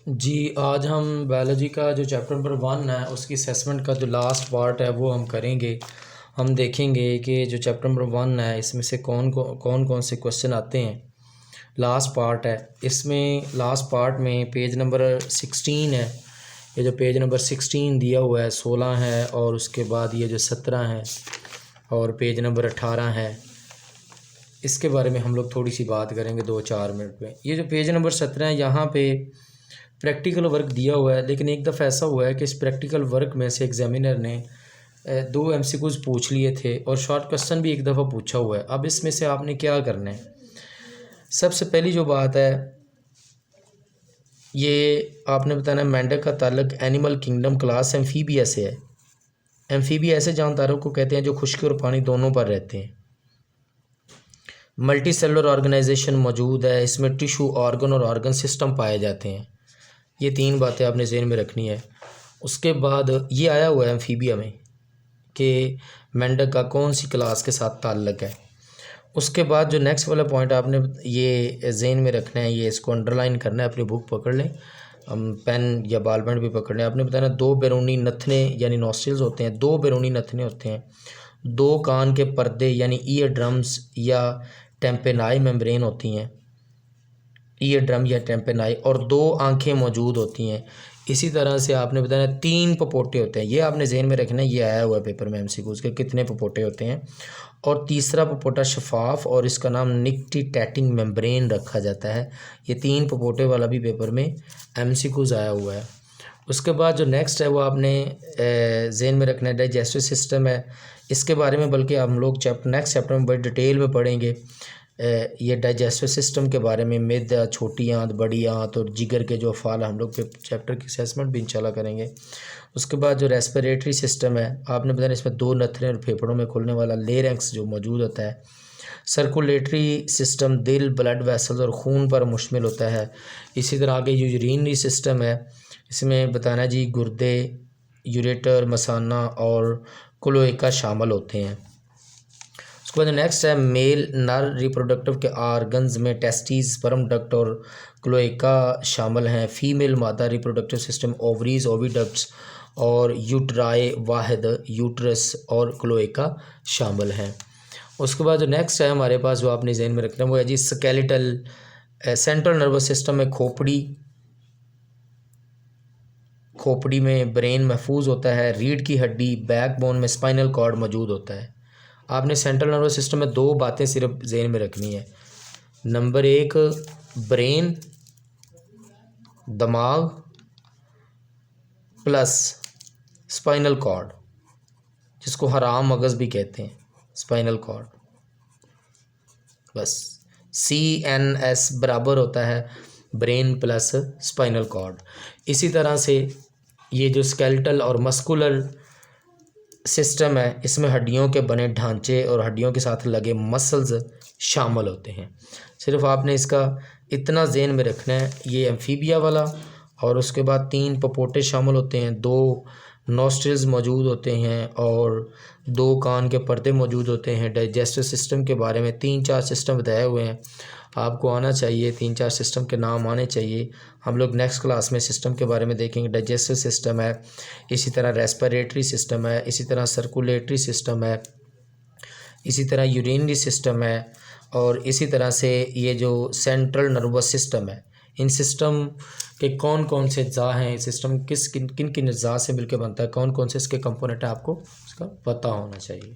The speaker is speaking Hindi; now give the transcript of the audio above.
जी, आज हम बायोलॉजी का जो चैप्टर नंबर 1 है उसकी असेसमेंट का जो लास्ट पार्ट है वो हम करेंगे। हम देखेंगे कि जो चैप्टर नंबर 1 है इसमें से कौन कौन से क्वेश्चन आते हैं। लास्ट पार्ट है, इसमें लास्ट पार्ट में पेज नंबर 16 है। ये जो पेज नंबर 16 दिया हुआ है 16 है, और उसके बाद ये जो 17 है और पेज नंबर 18 है, इसके बारे में हम लोग थोड़ी सी बात करेंगे 2-4 मिनट में। ये जो पेज नंबर 17 है यहाँ पे प्रैक्टिकल वर्क दिया हुआ है, लेकिन एक दफ़ा ऐसा हुआ है कि इस प्रैक्टिकल वर्क में से एग्जामिनर ने 2 एमसीक्यूज़ पूछ लिए थे और शॉर्ट क्वेश्चन भी एक दफ़ा पूछा हुआ है। अब इसमें से आपने क्या करना है, सबसे पहली जो बात है ये आपने बताना है मेंढक का ताल्लुक एनिमल किंगडम क्लास एम्फीबिया से है। एम्फीबिया ऐसे जानदारों को कहते हैं जो खुश्की और पानी दोनों पर रहते हैं। मल्टी सेलुलर ऑर्गेनाइजेशन मौजूद है, इसमें टिश्यू, ऑर्गन और ऑर्गन सिस्टम पाए जाते हैं। ये 3 बातें आपने ज़हन में रखनी है। उसके बाद ये आया हुआ है एम्फीबिया में कि मेंढक का कौन सी क्लास के साथ ताल्लुक है। उसके बाद जो नेक्स्ट वाला पॉइंट आपने ये ज़हन में रखना है, ये इसको अंडरलाइन करना है, अपनी बुक पकड़ लें, पेन या बॉल पेन भी पकड़ लें। आपने बताना 2 बैरूनी नथने यानी नॉस्ट्रिल्स होते हैं, 2 बैरूनी नथने होते हैं, 2 कान के पर्दे यानी ईयर ड्रम्स या टेम्पेनाई मेम्ब्रेन होती हैं, ईयर ड्रम या टेम्पेनाई, और 2 आंखें मौजूद होती हैं। इसी तरह से आपने बताया 3 पपोटे होते हैं। ये आपने ज़हन में रखना है, ये आया हुआ है पेपर में एमसीक्यूज़ के कितने पपोटे होते हैं। और तीसरा पपोटा शफाफ और इसका नाम निक्टिटैटिंग मेम्ब्रेन रखा जाता है। ये 3 पपोटे वाला भी पेपर में एमसीक्यूज़ आया हुआ है। उसके बाद जो नेक्स्ट है वो आपने ज़हन में रखना है डाइजेस्टिव सिस्टम है। इसके बारे में बल्कि हम लोग नेक्स्ट चैप्टर में बड़ी डिटेल में पढ़ेंगे। ये डाइजेस्टिव सिस्टम के बारे में मैदा, छोटी आंत, बड़ी आंत और जिगर के जो अफ़ाल हम लोग चैप्टर की असेसमेंट भी इंशाल्लाह करेंगे। उसके बाद जो रेस्पिरेटरी सिस्टम है, आपने बताया इसमें 2 नथने और फेफड़ों में खुलने वाला लेरेंक्स जो मौजूद होता है। सर्कुलेटरी सिस्टम दिल, ब्लड वेसल्स और खून पर मुश्तमिल होता है। इसी तरह आगे यूरिनरी सिस्टम है, इसमें बताना जी गुर्दे, यूरेटर, मसाना और क्लोएका शामिल होते हैं। उसके बाद नेक्स्ट है मेल नर रिप्रोडक्टिव के आर्गन्स में टेस्टिस, स्पर्म डक्ट और क्लोएका शामिल हैं। फीमेल मादा रिप्रोडक्टिव सिस्टम ओवरीज, ओविडक्ट्स और यूट्राई वाहिद, यूट्रस और क्लोएका शामिल हैं। उसके बाद जो नेक्स्ट है हमारे पास जो आपने ज़हन में रखना है वो है जी स्केलेटल। सेंट्रल नर्वस सिस्टम में खोपड़ी में ब्रेन महफूज होता है। रीढ़ की हड्डी, बैकबोन में स्पाइनल कॉर्ड मौजूद होता है। आपने सेंट्रल नर्वस सिस्टम में 2 बातें सिर्फ ज़हन में रखनी है। नंबर 1 ब्रेन, दिमाग प्लस स्पाइनल कॉर्ड, जिसको हराम मगज़ भी कहते हैं, स्पाइनल कॉर्ड। बस CNS बराबर होता है ब्रेन प्लस स्पाइनल कॉर्ड। इसी तरह से ये जो स्केलेटल और मस्कुलर सिस्टम है, इसमें हड्डियों के बने ढांचे और हड्डियों के साथ लगे मसल्स शामिल होते हैं। सिर्फ आपने इसका इतना ज़हन में रखना है, ये एम्फीबिया वाला, और उसके बाद 3 पपोटे शामिल होते हैं, 2 नॉस्ट्रिल्स मौजूद होते हैं और 2 कान के पर्दे मौजूद होते हैं। डाइजेस्टिव सिस्टम के बारे में 3-4 सिस्टम बताए हुए हैं, आपको आना चाहिए, 3-4 सिस्टम के नाम आने चाहिए। हम लोग नेक्स्ट क्लास में सिस्टम के बारे में देखेंगे। डाइजेस्टिव सिस्टम है, इसी तरह रेस्पिरेटरी सिस्टम है, इसी तरह सर्कुलेटरी सिस्टम है, इसी तरह यूरिनरी सिस्टम है, और इसी तरह से ये जो सेंट्रल नर्वस सिस्टम है, इन सिस्टम के कौन कौन से अज्जा हैं, सिस्टम किन किन अज्जा से मिलकर बनता है, कौन कौन से इसके कंपोनेंट हैं, आपको इसका पता होना चाहिए।